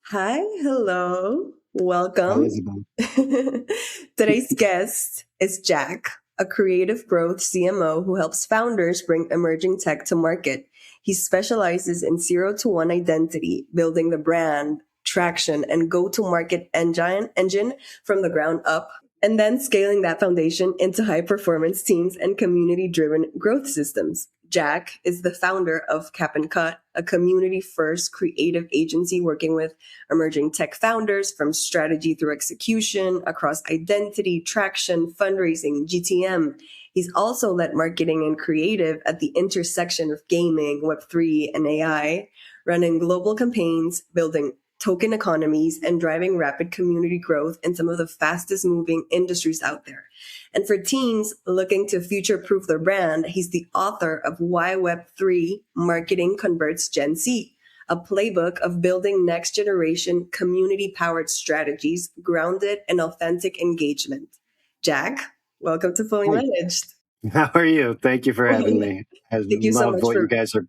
Hi, hello, Hi, welcome. Isabel. Today's guest is Jack, a creative growth CMO who helps founders bring emerging tech to market. He specializes in zero to one identity, building the brand, traction, and go to market engine from the ground up, and then scaling that foundation into high performance teams and community driven growth systems. Jack is the founder of Cap and Cut, a community first creative agency working with emerging tech founders from strategy through execution across identity, traction, fundraising, GTM. He's also led marketing and creative at the intersection of gaming, Web3, and AI, running global campaigns, building token economies, and driving rapid community growth in some of the fastest moving industries out there. And for teams looking to future proof their brand, he's the author of Why Web3 Marketing Converts Gen Z, a playbook of building next generation community powered strategies grounded in authentic engagement. Jack, welcome to Fully Hi. Managed. How are you? Thank you for having me. I Thank you so love much what you for guys are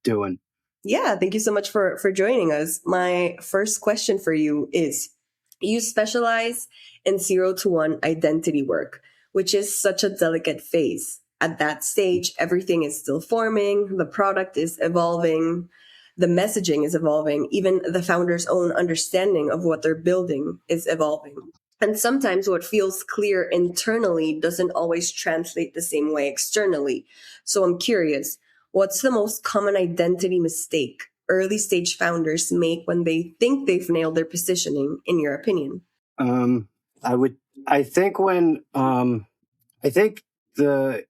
doing. yeah, thank you so much for joining us. My first question for you is you specialize in zero to one identity work, which is such a delicate phase. At that stage, everything is still forming, the product is evolving, the messaging is evolving, even the founder's own understanding of what they're building is evolving. And sometimes what feels clear internally doesn't always translate the same way externally. So I'm curious, what's the most common identity mistake early stage founders make when they think they've nailed their positioning, in your opinion? Um, I would, I think I think the,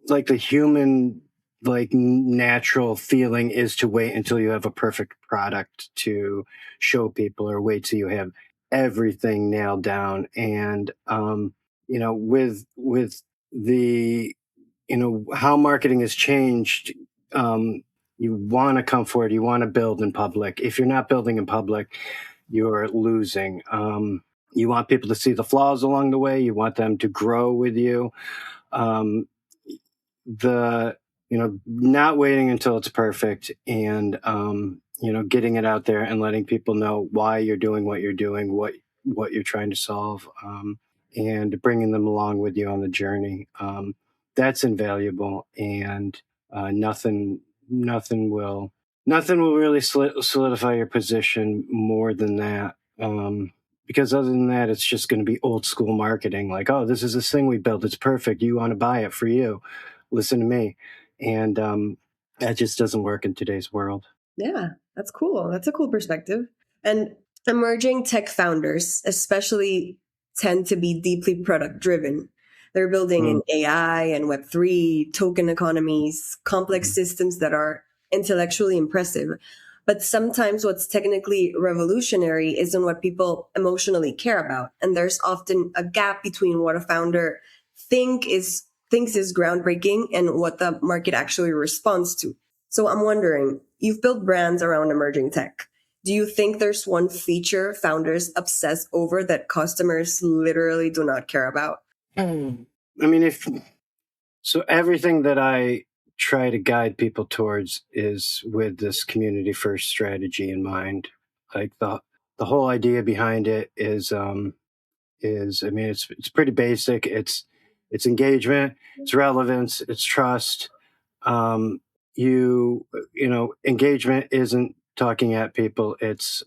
the human, natural feeling is to wait until you have a perfect product to show people or wait till you have everything nailed down. And, with the how marketing has changed. um, you want to come forward, you want to build in public. If you're not building in public, you're losing. You want people to see the flaws along the way, you want them to grow with you. um, the Not waiting until it's perfect, and getting it out there and letting people know why you're doing what you're doing, what you're trying to solve, and bringing them along with you on the journey. That's invaluable, and nothing will nothing will really solidify your position more than that. Because other than that, it's just going to be old school marketing. Like, oh, this is this thing we built. It's perfect. You want to buy it for you. Listen to me. And that just doesn't work in today's world. Yeah, that's cool. That's a cool perspective. And emerging tech founders, especially, tend to be deeply product driven. They're building Mm, in AI and Web3, token economies, complex mm, systems that are intellectually impressive. But sometimes what's technically revolutionary isn't what people emotionally care about. And there's often a gap between what a founder thinks is groundbreaking and what the market actually responds to. So I'm wondering, you've built brands around emerging tech. Do you think there's one feature founders obsess over that customers literally do not care about? mm. I mean, if so, everything that I try to guide people towards is with this community first strategy in mind. Like the whole idea behind it is, I mean, it's pretty basic. It's engagement, it's relevance, it's trust. um, Engagement isn't talking at people, it's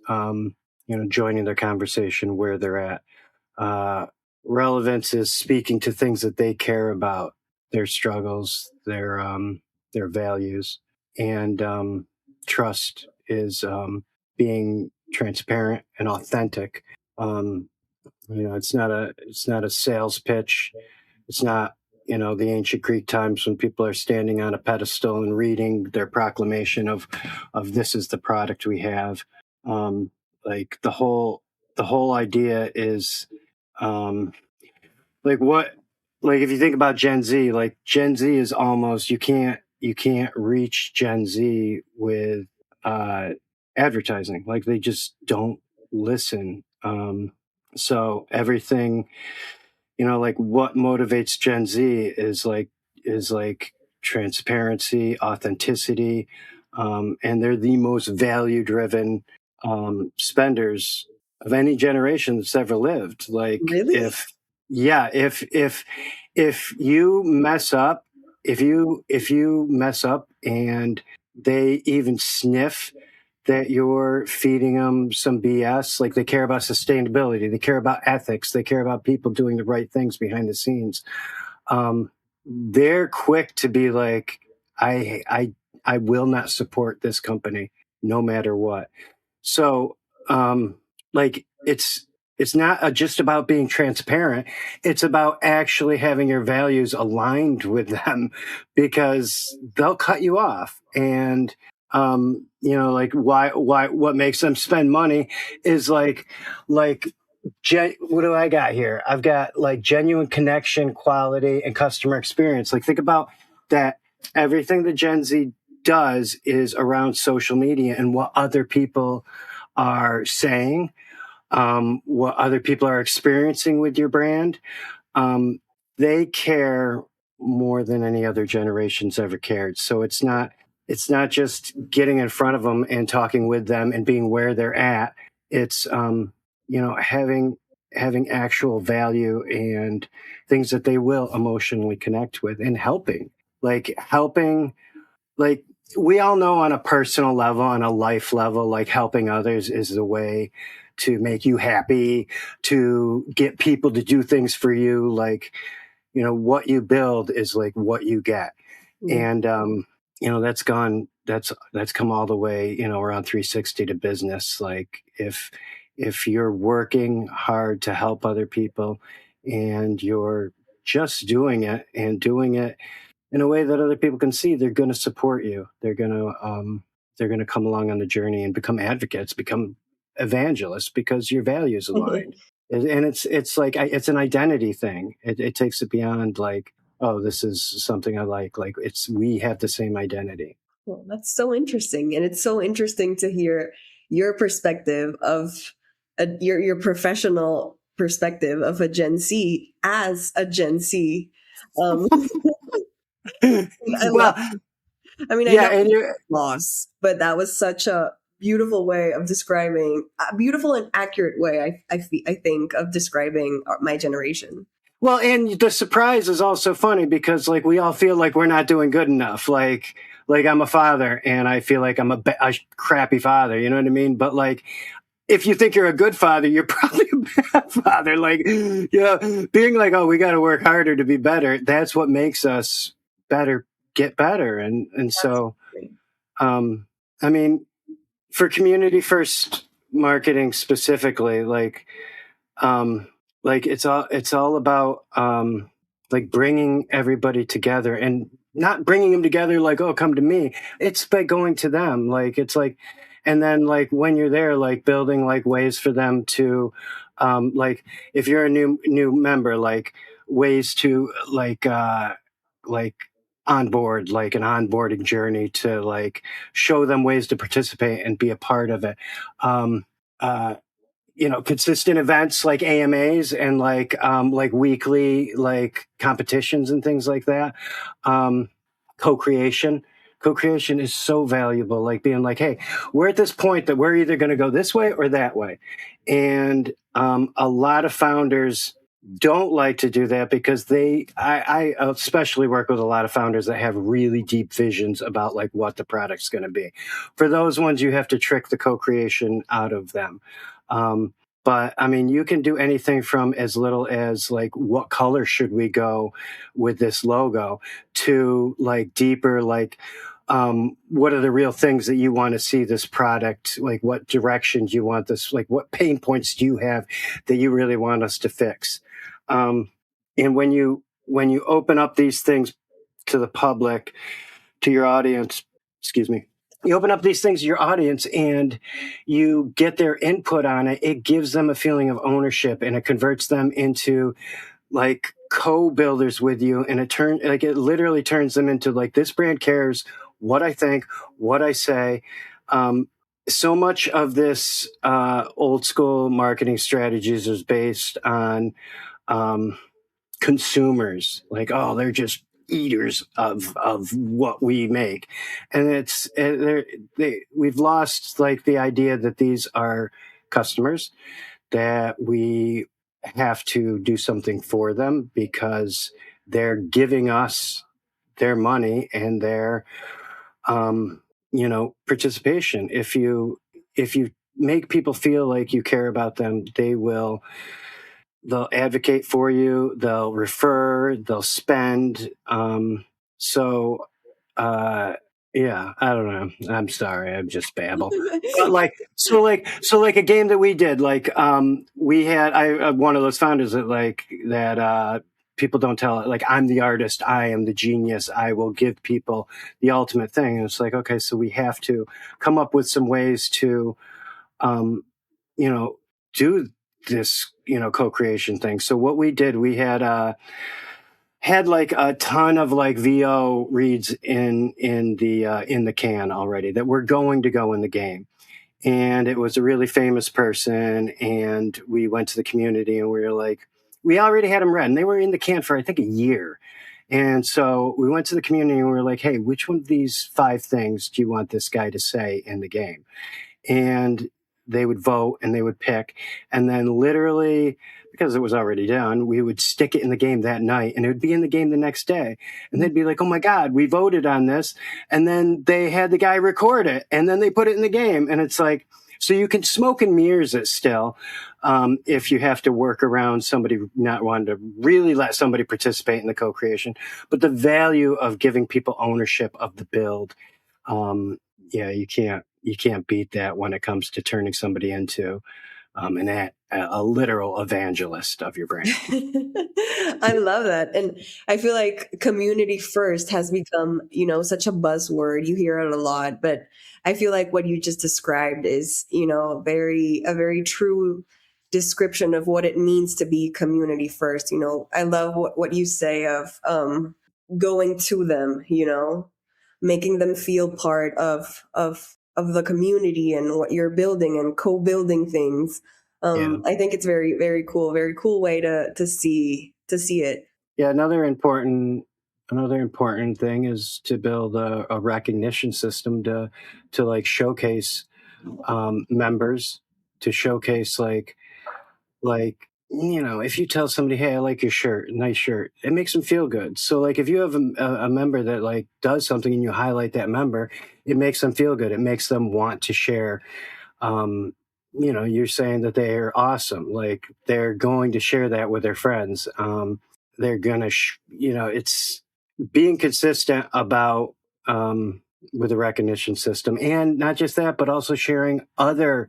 joining their conversation where they're at. uh, Relevance is speaking to things that they care about, their struggles, their values. And trust is being transparent and authentic. um, it's not a sales pitch. It's not, the ancient Greek times when people are standing on a pedestal and reading their proclamation of this is the product we have. Um, like the whole idea is, um, like what, like if you think about Gen Z, like Gen Z is almost, you can't reach Gen Z with uh, advertising. Like they just don't listen. So everything, like what motivates Gen Z is like transparency, authenticity, and they're the most value driven spenders of any generation that's ever lived. Like Really? if you mess up, if you mess up and they even sniff that you're feeding them some BS, like they care about sustainability, they care about ethics, they care about people doing the right things behind the scenes. They're quick to be like, I, I, I will not support this company no matter what. So, like it's not just about being transparent. It's about actually having your values aligned with them, because they'll cut you off. And like what makes them spend money is like what do I got here? I've got like genuine connection, quality, and customer experience. Like think about that. Everything that Gen Z does is around social media and what other people are saying, what other people are experiencing with your brand. Um, they care more than any other generation's ever cared. So it's not just getting in front of them and talking with them and being where they're at. It's having actual value and things that they will emotionally connect with, and helping like we all know on a personal level, on a life level, like helping others is the way to make you happy, to get people to do things for you. Like, what you build is like what you get. And, that's come all the way, around 360 to business. Like if you're working hard to help other people and you're just doing it and doing it in a way that other people can see, they're going to support you. They're going to come along on the journey and become advocates, become evangelists, because your values align. And it's like it's an identity thing. It takes it beyond like, oh, this is something I like. Like we have the same identity. Well, that's so interesting, and it's so interesting to hear your perspective of your professional perspective of a Gen Z as a Gen Z. Um, I love. Well, I mean, I yeah, know and you loss, but that was such a beautiful way of describing a beautiful and accurate way. I think of describing my generation. well, and the surprise is also funny because like we all feel like we're not doing good enough. Like I'm a father and I feel like I'm a crappy father. You know what I mean? But like if you think you're a good father, you're probably a bad father. Like, being like, oh, we got to work harder to be better. That's what makes us better, get better. And so, I mean, for community first marketing specifically, um, like it's all about, like bringing everybody together, and not bringing them together like, oh, come to me. It's by going to them. Like, it's like, and then like when you're there, like building like ways for them to, like if you're a new member, like ways to like onboard, like an onboarding journey to like show them ways to participate and be a part of it. Um, uh, consistent events like AMAs and like weekly like competitions and things like that. Um, co-creation. Co-creation is so valuable. Like being like, hey, we're at this point that we're either going to go this way or that way. And a lot of founders don't like to do that because I especially work with a lot of founders that have really deep visions about like what the product's going to be. For those ones, you have to trick the co-creation out of them. But I mean, you can do anything from as little as like, what color should we go with this logo, to like deeper, like, what are the real things that you want to see this product, like what directions you want this, like what pain points do you have that you really want us to fix? Um, and when you open up these things to the public, to your audience, excuse me, you open up these things to your audience and you get their input on it, it gives them a feeling of ownership, and it converts them into like co-builders with you, and it literally turns them into like, this brand cares what I think, what I say. So much of this old school marketing strategies is based on consumers, like, oh, they're just eaters of what we make, and we've lost like the idea that these are customers, that we have to do something for them because they're giving us their money and their participation. If you make people feel like you care about them, they'll advocate for you, they'll refer, they'll spend. So uh yeah, I don't know, I'm sorry, I'm just babble. But like a game that we did, like we had one of those founders that people don't tell it, like, I'm the artist, I am the genius, I will give people the ultimate thing. And it's like, okay, so we have to come up with some ways to um you know do this co-creation thing. So what we did, we had like a ton of like VO reads in the can already that were going to go in the game. And it was a really famous person, and we went to the community and we were like, we already had them read and they were in the can for I think a year. And so we went to the community and we were like, hey, which one of these 5 things do you want this guy to say in the game? And they would vote and they would pick. And then literally, because it was already done, we would stick it in the game that night and it would be in the game the next day. And they'd be like, oh my God, we voted on this. And then they had the guy record it and then they put it in the game. And it's like, so you can smoke and mirrors it still, if you have to work around somebody not wanting to really let somebody participate in the co-creation. But the value of giving people ownership of the build, yeah, you can't beat that when it comes to turning somebody into a literal evangelist of your brand. I love that. And I feel like community first has become, such a buzzword. You hear it a lot, but I feel like what you just described is, a very true description of what it means to be community first. I love what you say of going to them, making them feel part of the community and what you're building and co-building things. Yeah. I think it's very, very cool, very cool way to see it. Yeah. Another important thing is to build a recognition system to like showcase members, to showcase if you tell somebody, hey, I like your shirt, nice shirt, it makes them feel good. So like if you have a member that like does something and you highlight that member, it makes them feel good, it makes them want to share. You're saying that they're awesome, like they're going to share that with their friends. They're gonna it's being consistent about with the recognition system, and not just that, but also sharing other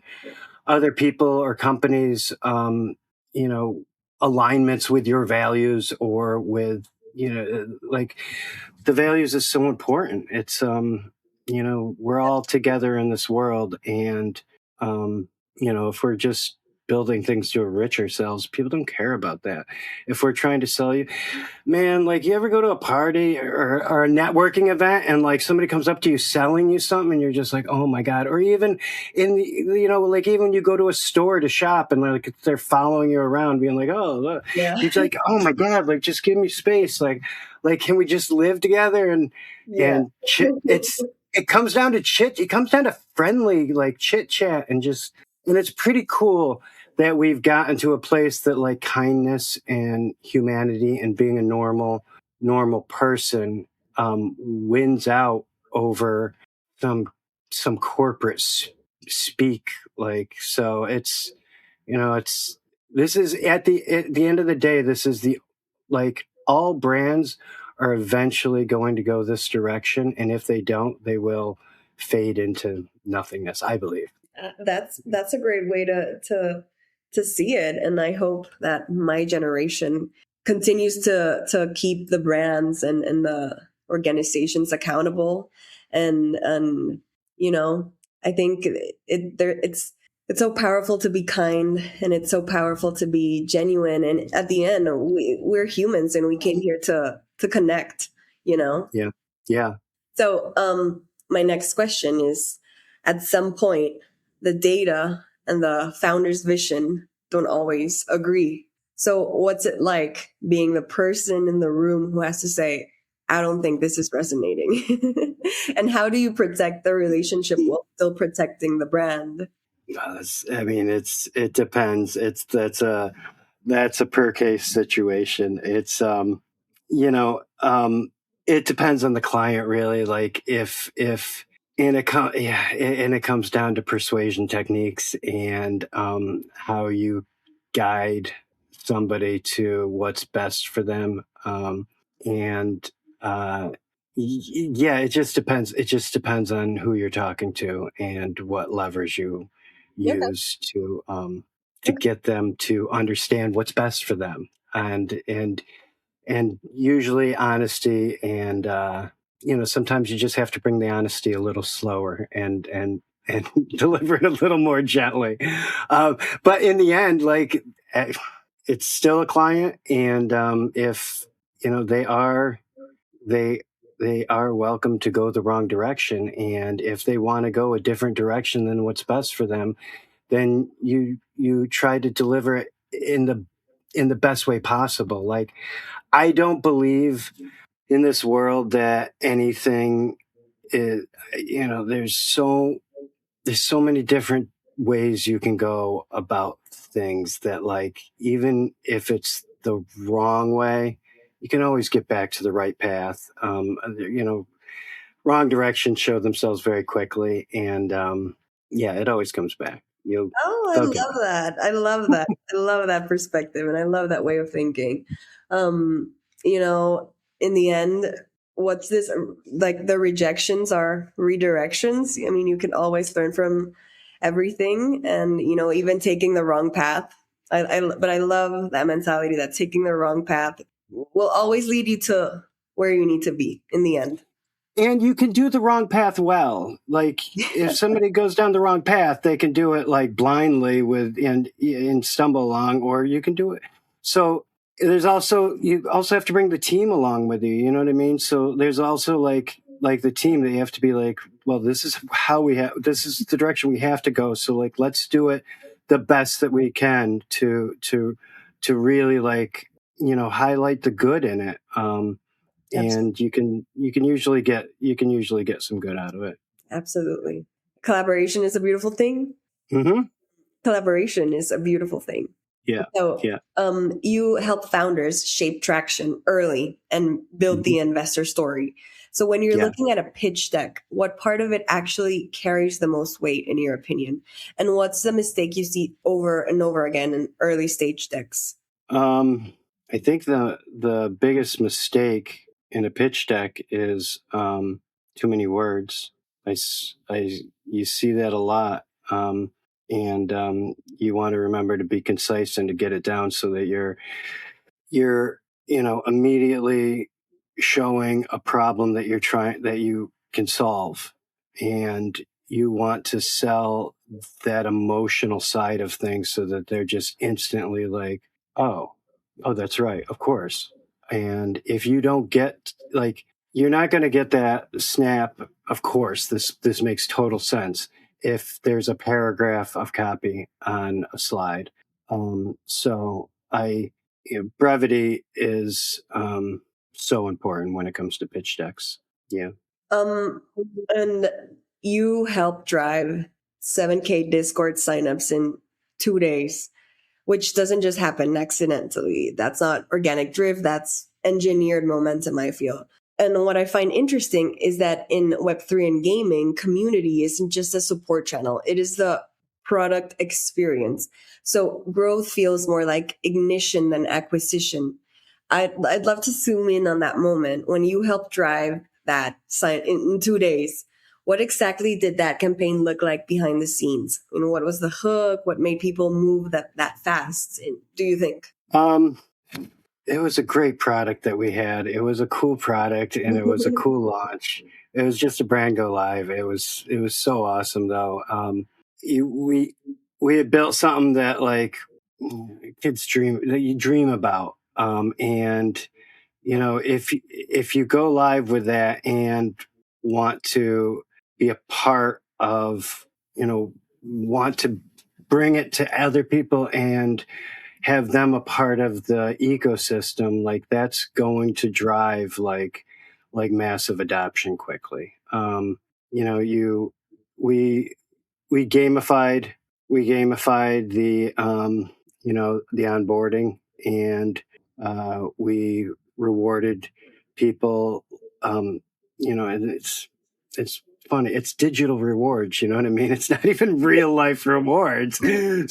people or companies you know alignments with your values, or with like the values is so important. It's we're all together in this world, and if we're just building things to enrich ourselves, people don't care about that. If we're trying to sell you, man, like, you ever go to a party or a networking event and like somebody comes up to you selling you something and you're just like, oh my God. Or even like even when you go to a store to shop and like they're following you around being like, oh, look. Yeah. You're like, oh my God, like, just give me space. Like, can we just live together? Yeah. It comes down to it comes down to friendly, like, chit chat, and it's pretty cool that we've gotten to a place that like kindness and humanity and being a normal person wins out over some corporate speak. Like, so it's this is at the end of the day, this is the like all brands are eventually going to go this direction, and if they don't, they will fade into nothingness, I believe. That's a great way to see it, and I hope that my generation continues to keep the brands and the organizations accountable, and I think it's so powerful to be kind, and it's so powerful to be genuine, and at the end we're humans and we came here to connect, Yeah. Yeah. so, my next question is, at some point, the data and the founder's vision don't always agree. So, what's it like being the person in the room who has to say, I don't think this is resonating. And how do you protect the relationship while still protecting the brand? I mean, it depends. That's a per case situation. You know, it depends on the client really. Like if yeah, and it comes down to persuasion techniques and how you guide somebody to what's best for them. And uh, yeah, it just depends. It just depends on who you're talking to and what levers you Okay. use to get them to understand what's best for them. And usually honesty and sometimes you just have to bring the honesty a little slower and deliver it a little more gently. But in the end, like it's still a client, and if they are they they are welcome to go the wrong direction, and if they want to go a different direction than what's best for them, then you try to deliver it in the best way possible. Like, I don't believe in this world that anything is, there's so many different ways you can go about things that, like, even if it's the wrong way, you can always get back to the right path. Wrong directions show themselves very quickly, and yeah, it always comes back. Oh, I They'll get love that. I love that. I love that perspective and I love that way of thinking. Um, you know, in the end, what's this like the rejections are redirections. I mean, you can always learn from everything and even taking the wrong path. But I love that mentality that taking the wrong path will always lead you to where you need to be in the end. And you can do the wrong path well. Like, if somebody goes down the wrong path, they can do it like blindly and stumble along, or you can do it. So you also have to bring the team along with you. You know what I mean? So there's also like the team, they have to be like, well, this is this is the direction we have to go. So, like, let's do it the best that we can to really, like, highlight the good in it. And you can usually get some good out of it. Absolutely. Collaboration is a beautiful thing. Hmm. Collaboration is a beautiful thing. Yeah, So, yeah. you help founders shape traction early and build Hmm. the investor story. So, when you're Yeah. looking at a pitch deck, what part of it actually carries the most weight, in your opinion? And what's the mistake you see over and over again in early stage decks? Um, I think the biggest mistake in a pitch deck is too many words. You see that a lot, and you want to remember to be concise and to get it down so that you're immediately showing a problem that you can solve, and you want to sell that emotional side of things so that they're just instantly like, oh, that's right, of course. And if you don't get, like, you're not going to get that snap, of course, this makes total sense, if there's a paragraph of copy on a slide. So brevity is so important when it comes to pitch decks. Yeah. Um, and you help drive 7K Discord signups in 2 days, which doesn't just happen accidentally. That's not organic drift, that's engineered momentum, I feel. And what I find interesting is that in Web3 and gaming, community isn't just a support channel, it is the product experience. So growth feels more like ignition than acquisition. I'd love to zoom in on that moment when you helped drive that sign in 2 days. What exactly did that campaign look like behind the scenes? What was the hook? What made people move that fast? Do you think? Um, it was a great product that we had. It was a cool product, and it was a cool launch. It was just a brand go live. It was so awesome though. You, we had built something that, like, kids dream that you dream about. And if you go live with that and want to be a part of, want to bring it to other people and have them a part of the ecosystem, like, that's going to drive, like, like massive adoption quickly. You know, we we gamified the the onboarding, and we rewarded people. um, and it's funny, it's digital rewards, you know what I mean? It's not even real life rewards.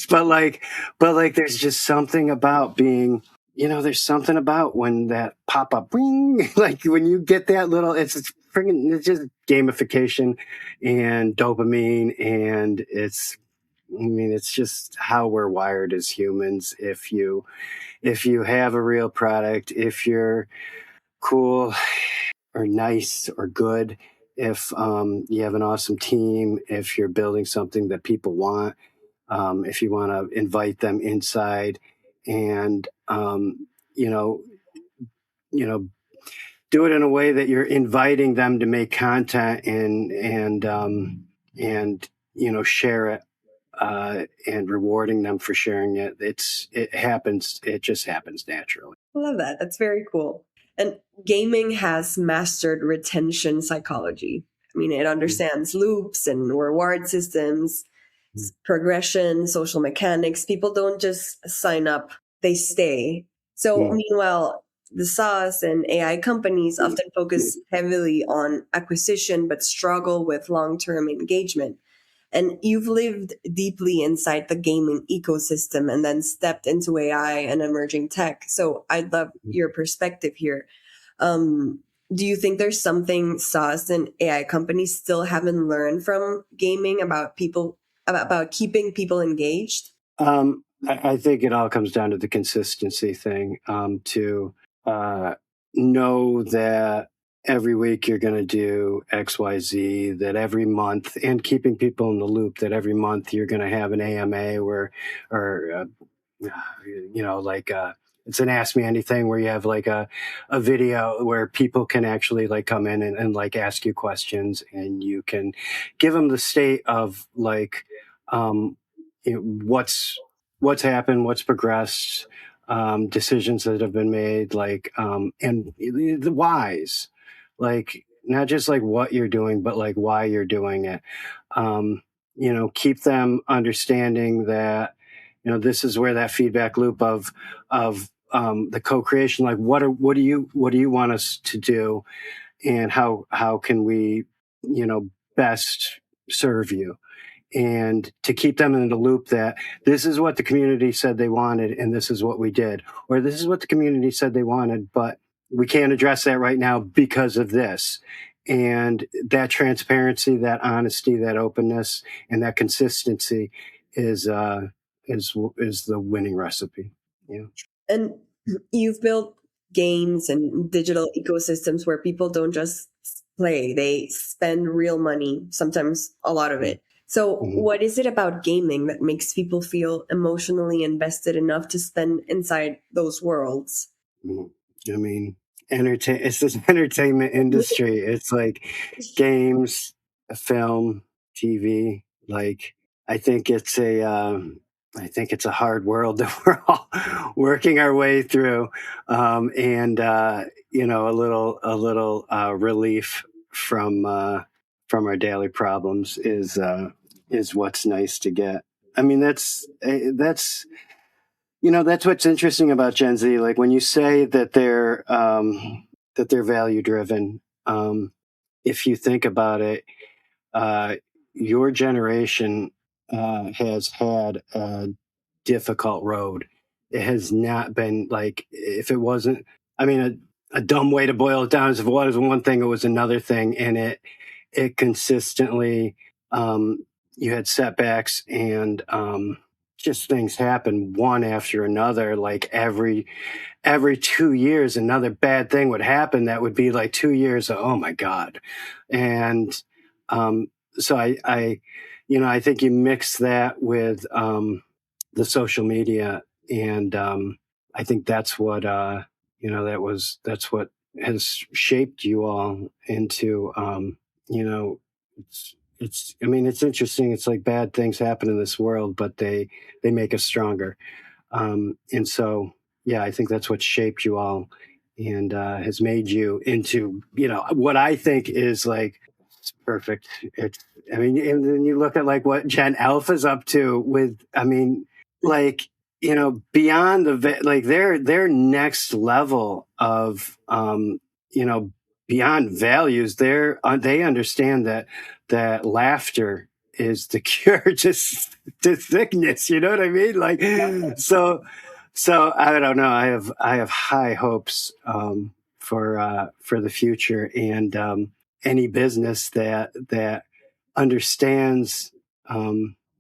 But like there's just something about being, there's something about when that pop up ring, like when you get that little, it's just gamification and dopamine, and it's just how we're wired as humans. If you have a real product, if you're cool or nice or good, if you have an awesome team, if you're building something that people want, if you want to invite them inside, and you know, you know, do it in a way that you're inviting them to make content, and share it, and rewarding them for sharing it. It just happens naturally. I love that. That's very cool. And gaming has mastered retention psychology. I mean, it understands loops and reward systems, progression, social mechanics. People don't just sign up, they stay. So, meanwhile, the SaaS and AI companies often focus heavily on acquisition but struggle with long term engagement. And you've lived deeply inside the gaming ecosystem and then stepped into AI and emerging tech. So I'd love your perspective here. Do you think there's something SaaS and AI companies still haven't learned from gaming about about keeping people engaged? I think it all comes down to the consistency thing. To know that every week you're going to do XYZ, that every month, and keeping people in the loop, that every month you're going to have an AMA or like it's an Ask Me Anything, where you have like a video where people can actually like come in and like ask you questions, and you can give them the state of like um, what's happened, what's progressed, decisions that have been made, like and the whys, like not just like what you're doing, but like why you're doing it. Keep them understanding that this is where that feedback loop of the co-creation, like what do you want us to do, and how can we best serve you, and to keep them in the loop that this is what the community said they wanted and this is what we did, or this is what the community said they wanted, but we can't address that right now because of this. And that transparency, that honesty, that openness, and that consistency is the winning recipe. Yeah. And you've built games and digital ecosystems where people don't just play, they spend real money, sometimes a lot of it. So, Mhm. what is it about gaming that makes people feel emotionally invested enough to spend inside those worlds? Mhm. I mean, it's this entertainment industry. It's like games, film, TV. Like, I think it's a hard world that we're all working our way through, and a little relief from our daily problems is what's nice to get. I mean, that's what's interesting about Gen Z. Like when you say that they're value driven, if you think about it, uh, your generation has had a difficult road. It has not been like, if it wasn't, I mean, a dumb way to boil it down is, if it was one thing, it was another thing, and it consistently, you had setbacks, and just things happen one after another. Like every 2 years, another bad thing would happen. That would be like 2 years of, oh my God. And so I think you mix that with the social media, and I think that's what has shaped you all into, you know, I mean, it's interesting. It's like bad things happen in this world, but they make us stronger. And so, yeah, I think that's what shaped you all and has made you into, what I think is like it's perfect. It's, I mean, and then you look at like what Gen Alpha's up to with, I mean, like, beyond like their next level of, beyond values, they understand that laughter is the cure to sickness. You know what I mean? Like, so I don't know. I have high hopes for the future, and any business that understands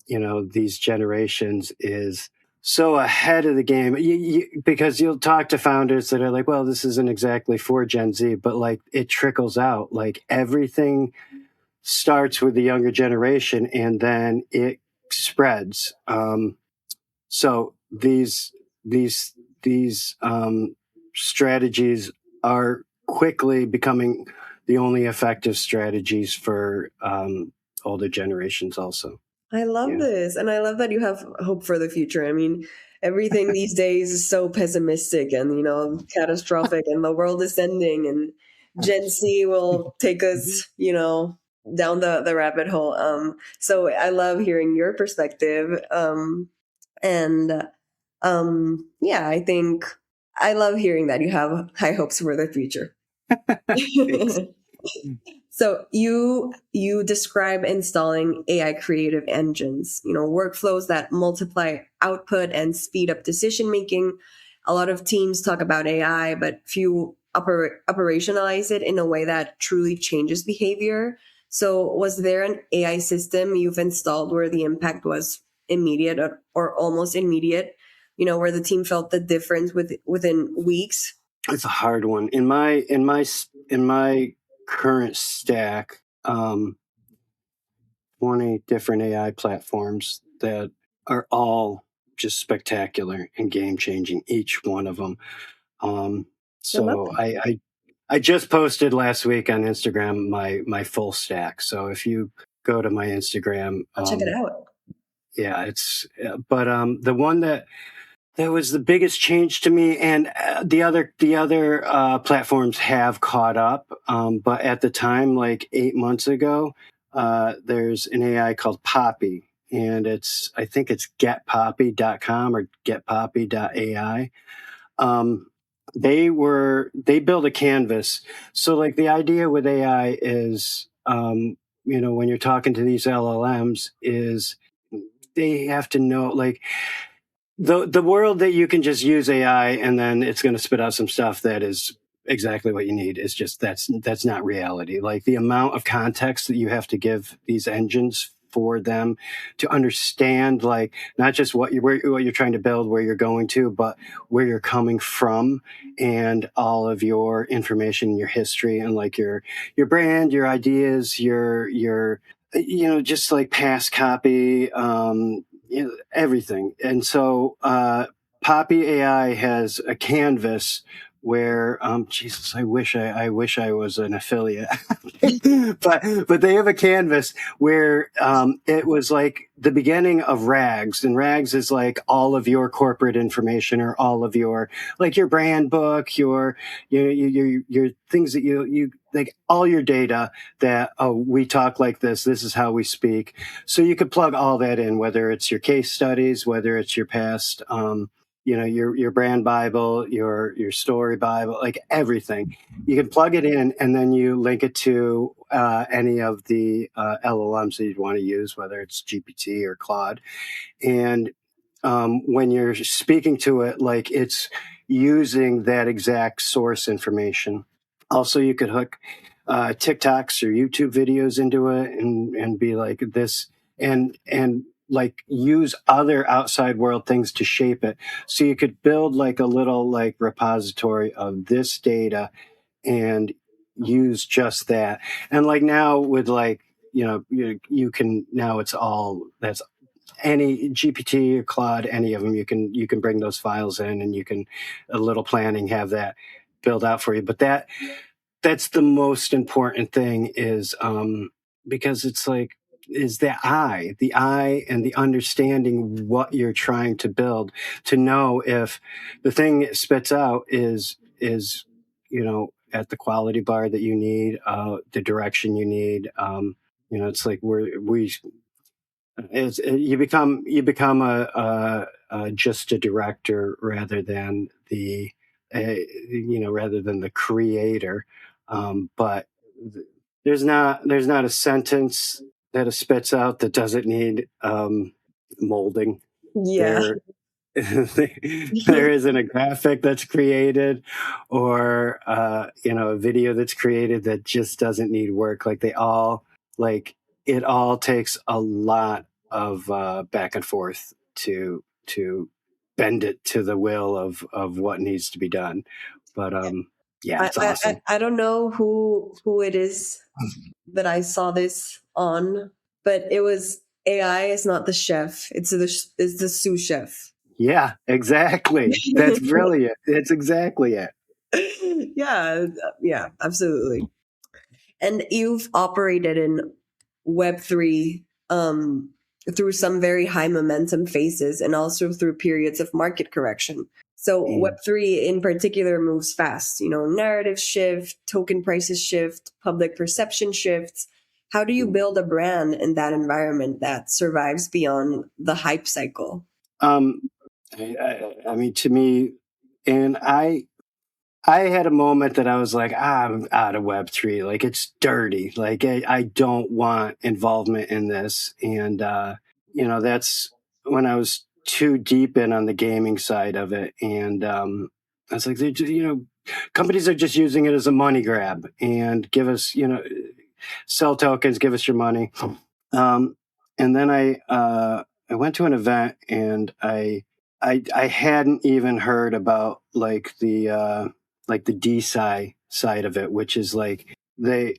these generations is so ahead of the game. Because you'll talk to founders that are like, well, this isn't exactly for Gen Z, but like it trickles out. Like everything starts with the younger generation, and then it spreads. So these strategies are quickly becoming the only effective strategies for older generations. Also, I love yeah. this. And I love that you have hope for the future. I mean, everything these days is so pessimistic and, catastrophic, and the world is ending, and Gen Z will take us, down the rabbit hole. So I love hearing your perspective. And yeah, I think I love hearing that you have high hopes for the future. Thanks. So you describe installing AI creative engines, workflows that multiply output and speed up decision making. A lot of teams talk about AI, but few operationalize it in a way that truly changes behavior. So was there an AI system you've installed where the impact was immediate, or almost immediate, where the team felt the difference within weeks? It's a hard one in my current stack. 20 different AI platforms that are all just spectacular and game changing, each one of them. I love So that. I just posted last week on Instagram my full stack. So if you go to my Instagram, I'll check it out. yeah, but the one that was the biggest change to me, and the other platforms have caught up. But at the time, like 8 months ago, there's an AI called Poppy, and I think it's getpoppy.com or getpoppy.ai. They build a canvas. So like the idea with AI is, when you're talking to these LLMs, is they have to know, like, the world that you can just use AI and then it's going to spit out some stuff that is exactly what you need is just that's not reality. Like the amount of context that you have to give these engines for them to understand, like not just what you're trying to build, where you're going to, but where you're coming from, and all of your information, your history, and like your brand, your ideas, your just like past copy, everything. And so Poppy AI has a canvas where, Jesus, I wish I was an affiliate, but they have a canvas where it was like the beginning of Rags, and Rags is like all of your corporate information, or all of your, like your brand book, your things that you like, all your data that, oh, we talk like this is how we speak. So you could plug all that in, whether it's your case studies, whether it's your past, your brand Bible, your story Bible, like everything. You can plug it in, and then you link it to any of the LLMs that you'd want to use, whether it's GPT or Claude. And when you're speaking to it, like it's using that exact source information. Also, you could hook TikToks or YouTube videos into it, and be like this, and like use other outside world things to shape it. So you could build like a little like repository of this data and use just that. And like now with like, you can, now it's all, that's any GPT or Claude, any of them, you can bring those files in, and you can, a little planning, have that build out for you. But that's the most important thing, is because it's like, is the eye and the understanding what you're trying to build, to know if the thing it spits out is at the quality bar that you need, the direction you need. It's like you become just a director rather than the creator. But there's not a sentence that it spits out that doesn't need molding. Yeah. There there isn't a graphic that's created or a video that's created that just doesn't need work. Like it all takes a lot of back and forth to bend it to the will of what needs to be done. But yeah, I, it's I, I awesome. I don't know who it is that I saw this on, but it was AI is not the chef. It's the sous chef. Yeah, exactly. That's brilliant. It's exactly it. Yeah, yeah, absolutely. And you've operated in Web3 through some very high momentum phases and also through periods of market correction. So Mm. Web3 in particular moves fast. Narrative shift, token prices shift, public perception shifts. How do you build a brand in that environment that survives beyond the hype cycle? Um, I mean, to me, and I had a moment that I was like, I'm out of Web3. Like, it's dirty. Like, I don't want involvement in this. And, that's when I was too deep in on the gaming side of it. And I was like, companies are just using it as a money grab and give us, sell tokens, give us your money. Um, and then I went to an event and I hadn't even heard about like the DeSci side of it, which is like they've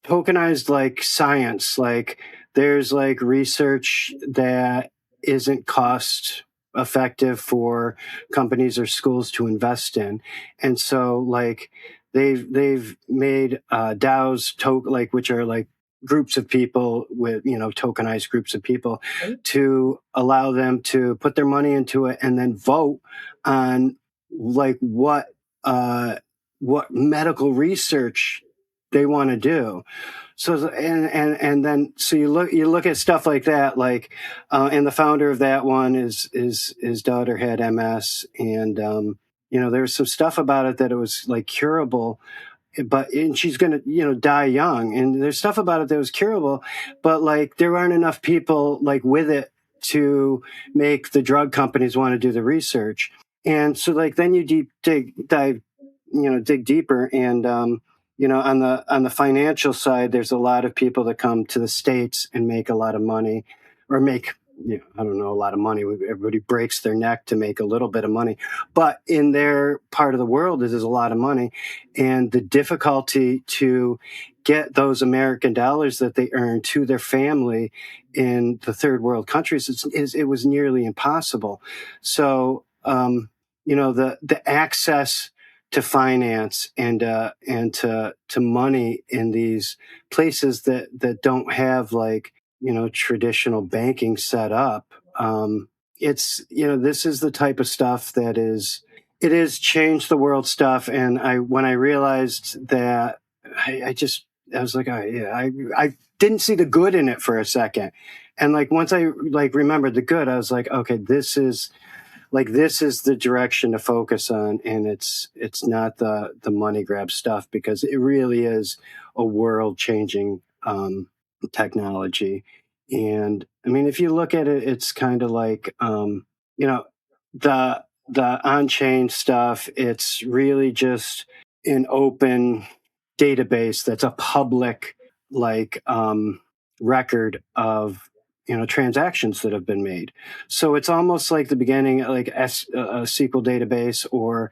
tokenized like science. Like there's like research that isn't cost effective for companies or schools to invest in, and so like they've made DAOs like which are like groups of people with tokenized groups of people to allow them to put their money into it and then vote on like what medical research they want to do. So and then so you look at stuff like that, like and the founder of that one is his daughter had MS, and there's some stuff about it that it was like curable, and she's going to die young, and there's stuff about it that was curable, but like there aren't enough people like with it to make the drug companies want to do the research. And so like then you dig deeper, and on the financial side there's a lot of people that come to the States and make a lot of money, or make I don't know, a lot of money. Everybody breaks their neck to make a little bit of money, but in their part of the world there's a lot of money, and the difficulty to get those American dollars that they earn to their family in the third world countries it was nearly impossible. So the access to finance and to money in these places that don't have like traditional banking set up. It's this is the type of stuff that is changed the world stuff. And when I realized that, I was like, oh, yeah, I didn't see the good in it for a second, and like once I like remembered the good, I was like, okay, this is the direction to focus on, and it's not the money grab stuff, because it really is a world changing technology. And I mean, if you look at it, it's kind of like you know the on-chain stuff. It's really just an open database that's a public like record of transactions that have been made. So it's almost like the beginning, like a SQL database, or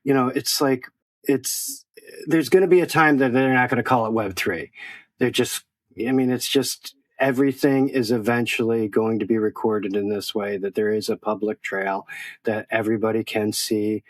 it's like it's there's going to be a time that they're not going to call it Web3. They're just, I mean, it's just everything is eventually going to be recorded in this way, that there is a public trail that everybody can see.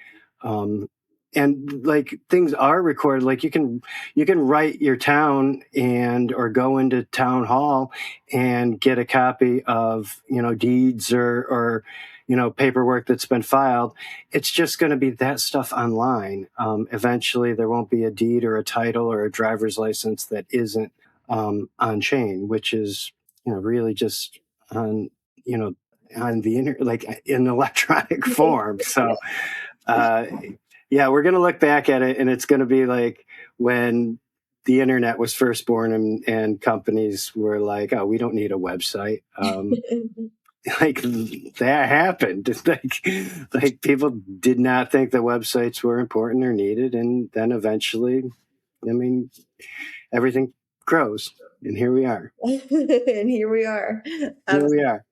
Um, and like things are recorded. Like you can write your town and or go into town hall and get a copy of, you know, deeds or you know, paperwork that's been filed. It's just going to be that stuff online. Eventually there won't be a deed or a title or a driver's license that isn't on chain, which is, you know, really just on, you know, on the internet, like in electronic form. So uh, yeah, we're going to look back at it and it's going to be like when the internet was first born and companies were like, oh, we don't need a website. Like that happened. Like people did not think that websites were important or needed. And then eventually, I mean, everything grows and here we are. And here we are. Here we are.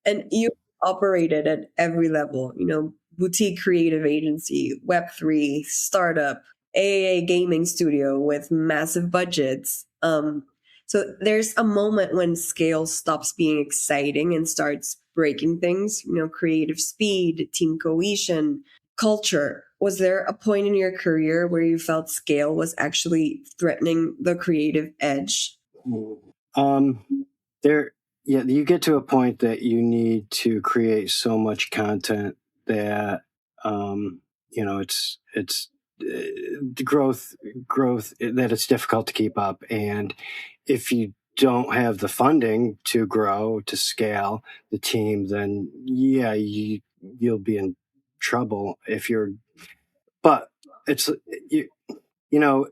And you operated at every level, you know, boutique creative agency, Web3, startup, AAA gaming studio with massive budgets. So there's a moment when scale stops being exciting and starts breaking things, you know, creative speed, team cohesion, culture. Was there a point in your career where you felt scale was actually threatening the creative edge? Um, there, yeah, you get to a point that you need to create so much content that, you know, it's the growth that it's difficult to keep up. And if you don't have the funding to grow, to scale the team, then yeah, you'll be in trouble if you're, but it's, you, you know,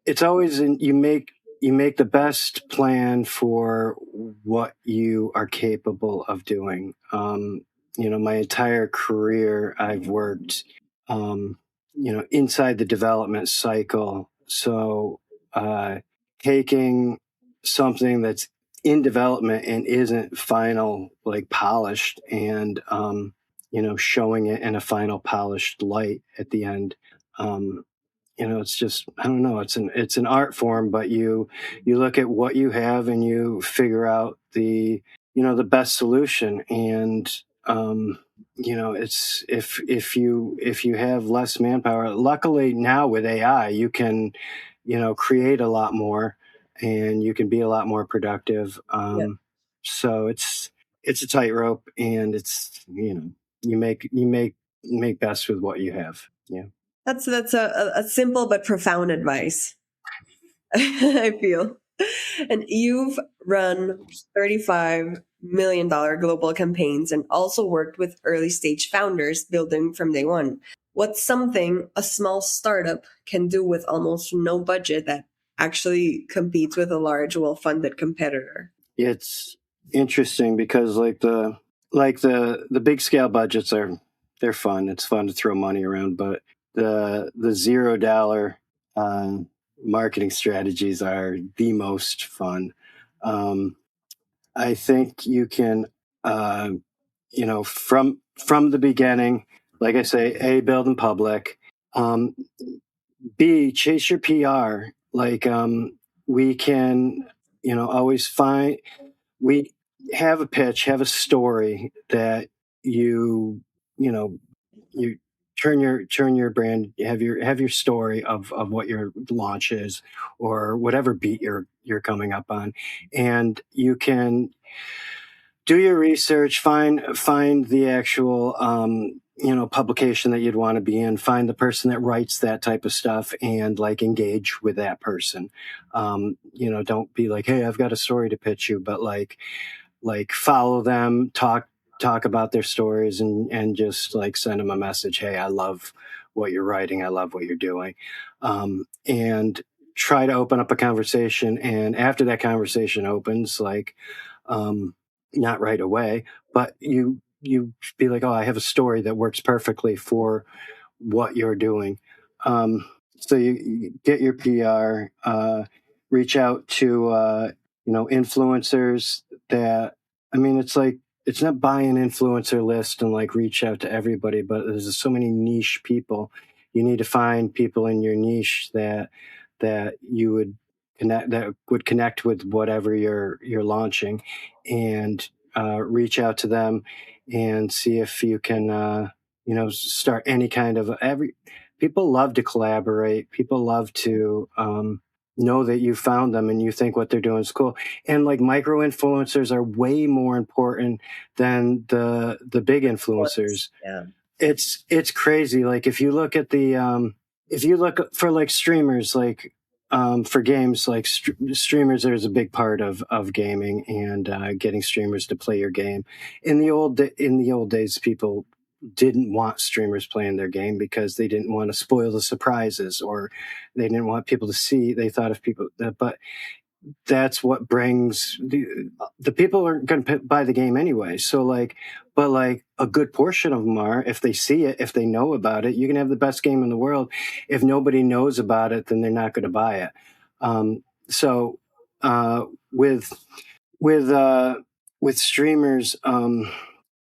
it's always you make the best plan for what you are capable of doing. You know, my entire career I've worked you know, inside the development cycle. So taking something that's in development and isn't final, like polished, and you know, showing it in a final polished light at the end. Um, you know, it's just, I don't know, it's an art form, but you look at what you have and you figure out the, you know, the best solution. And you know, it's if you have less manpower, luckily now with AI you can, you know, create a lot more and you can be a lot more productive. So it's a tightrope, and it's, you know, you make best with what you have. Yeah. That's a simple but profound advice. I feel. And you've run $35 million global campaigns and also worked with early stage founders building from day one. What's something a small startup can do with almost no budget that actually competes with a large, well funded competitor? It's interesting because the big scale budgets are, they're fun. It's fun to throw money around, but the $0 marketing strategies are the most fun. Um, I think you can, uh, you know, from the beginning, like I say, A, build in public. Um, B, chase your PR. Like we can, you know, always find, we have a pitch, have a story that you know, you turn your brand, have your story of what your launch is or whatever beat you're coming up on, and you can do your research, find the actual you know, publication that you'd want to be in, find the person that writes that type of stuff, and like engage with that person. You know, don't be like, hey, I've got a story to pitch you, but like follow them, talk about their stories, and just like send them a message. Hey, I love what you're writing. I love what you're doing. And try to open up a conversation. And after that conversation opens, like, um, not right away, but you be like, oh, I have a story that works perfectly for what you're doing. So you get your PR, reach out to, you know, influencers that, I mean, it's like, it's not buy an influencer list and like reach out to everybody, but there's so many niche people. You need to find people in your niche that you would connect with whatever you're launching, and reach out to them and see if you can, you know, start any kind of every people love to collaborate. People love to know that you found them and you think what they're doing is cool. And like micro influencers are way more important than the big influencers. Yeah. It's crazy. Like if you look at the if you look for like streamers, like for games, like streamers, there's a big part of gaming and getting streamers to play your game. In the old days, people didn't want streamers playing their game because they didn't want to spoil the surprises, or they didn't want people to see. They thought if people, but that's what brings the people aren't going to buy the game anyway. So like, but like a good portion of them are, if they see it, if they know about it. You can have the best game in the world. If nobody knows about it, then they're not going to buy it. So uh, with with uh, with streamers,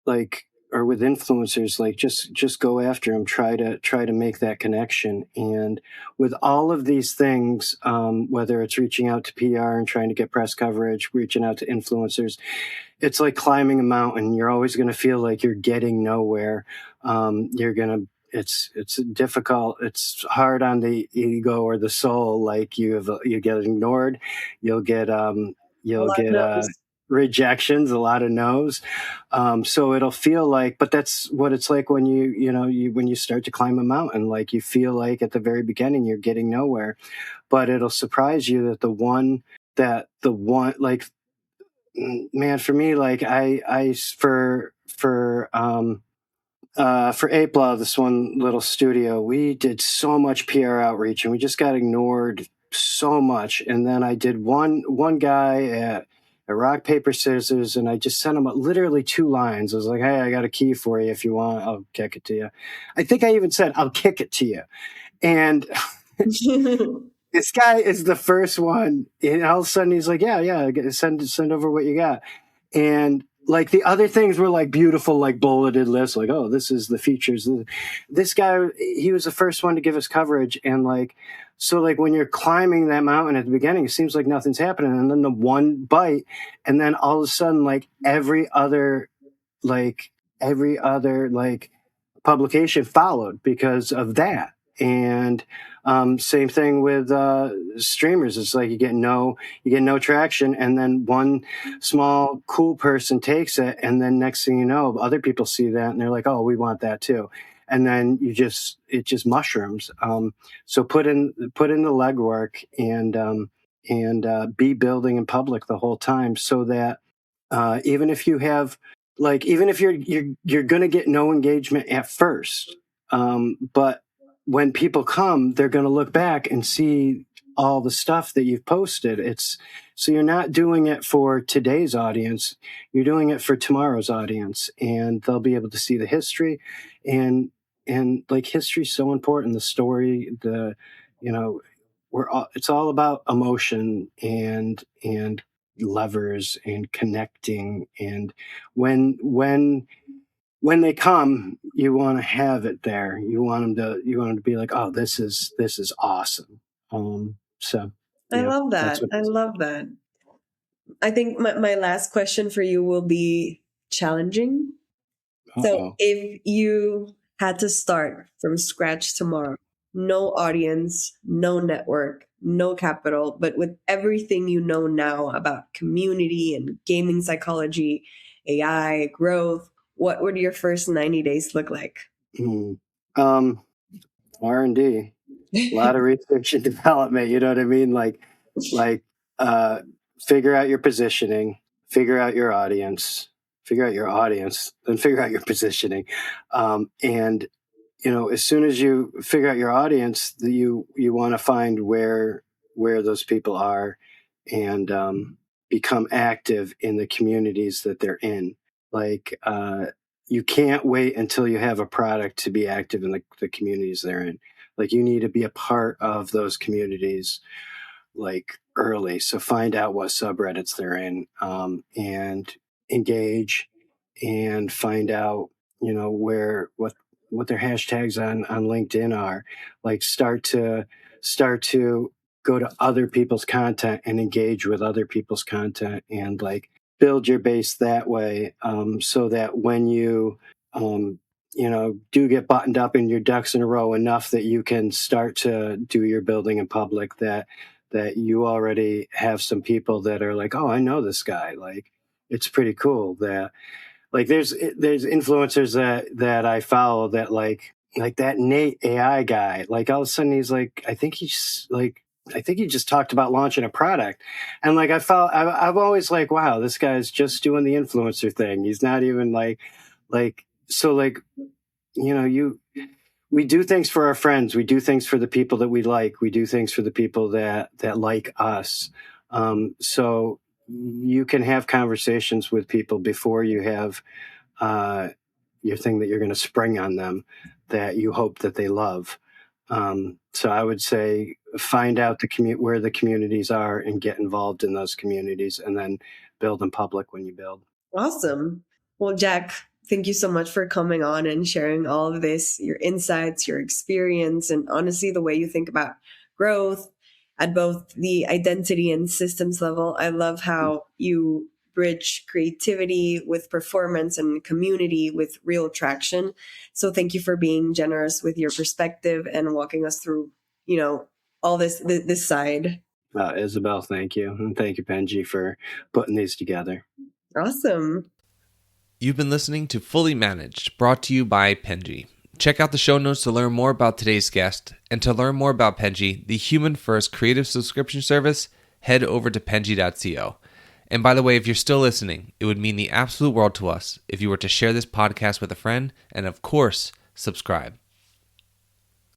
like, or with influencers, like just go after them. Try to make that connection. And with all of these things, whether it's reaching out to PR and trying to get press coverage, reaching out to influencers, it's like climbing a mountain. You're always going to feel like you're getting nowhere. You're gonna it's difficult. It's hard on the ego or the soul. Like you get ignored, you'll get A you'll lot of get no's. rejections, a lot of no's. So it'll feel like, but that's what it's like when when you start to climb a mountain. Like you feel like at the very beginning you're getting nowhere, but it'll surprise you that the one like, man, for me, like I for Apla, this one little studio, we did so much PR outreach and we just got ignored so much. And then I did one guy at rock paper scissors, and I just sent him literally 2 lines. I was like, "Hey, I got a key for you. If you want, I'll kick it to you." I think I even said, "I'll kick it to you." And this guy is the first one, and all of a sudden he's like, "Yeah, send over what you got." And like the other things were like beautiful, like bulleted lists, like, "Oh, this is the features." This guy, he was the first one to give us coverage, and like, so like when you're climbing that mountain at the beginning, it seems like nothing's happening, and then the one bite, and then all of a sudden, like every other like publication followed because of that. And same thing with streamers. It's like you get no traction, and then one small cool person takes it, and then next thing you know, other people see that and they're like, "Oh, we want that too." And then it just mushrooms. So put in the legwork, and be building in public the whole time, so that even if you have even if you're going to get no engagement at first, but when people come, they're going to look back and see all the stuff that you've posted. It's so you're not doing it for today's audience, you're doing it for tomorrow's audience, and they'll be able to see the history. And like, history's so important, the story, the you know it's all about emotion and levers and connecting. And when they come, you want to have it there. You want them to be like, "Oh, this is awesome." So I yeah, love that's that. what I it is. love that. I think my last question for you will be challenging. So, Uh-oh. if you had to start from scratch tomorrow, no audience, no network, no capital, but with everything you know now about community and gaming psychology, AI, growth, what would your first 90 days look like? Hmm. um R&D, a lot of research and development. You know what I mean? Like uh figure out your positioning, figure out your audience, then figure out your positioning. And as soon as you figure out your audience, you want to find where those people are, and become active in the communities that they're in. Like, you can't wait until you have a product to be active in the communities they're in. Like, you need to be a part of those communities, like, early. So find out what subreddits they're in, and engage, and find out, where what their hashtags on LinkedIn are. Like, start to go to other people's content and engage with other people's content, and like build your base that way, so that when you um, do get buttoned up and your ducks in a row enough that you can start to do your building in public, that you already have some people that are like, oh, I know this guy. Like, it's pretty cool that, like, there's influencers that I follow that like that Nate AI guy. Like, all of a sudden he's like, I think he just talked about launching a product, and like I've always like, wow, this guy's just doing the influencer thing. He's not even like so like we do things for our friends. We do things for the people that we like. We do things for the people that like us. So you can have conversations with people before you have your thing that you're going to spring on them that you hope that they love. So I would say find out where the communities are and get involved in those communities, and then build in public when you build. Awesome. Well, Jack, thank you so much for coming on and sharing all of this, your insights, your experience, and honestly, the way you think about growth at both the identity and systems level. I love how you bridge creativity with performance and community with real traction. So thank you for being generous with your perspective and walking us through, all this side. Isabel, thank you. And thank you, Benji, for putting these together. Awesome. You've been listening to Fully Managed, brought to you by Penji. Check out the show notes to learn more about today's guest, and to learn more about Penji, the human-first creative subscription service, head over to penji.co. And by the way, if you're still listening, it would mean the absolute world to us if you were to share this podcast with a friend, and of course, subscribe.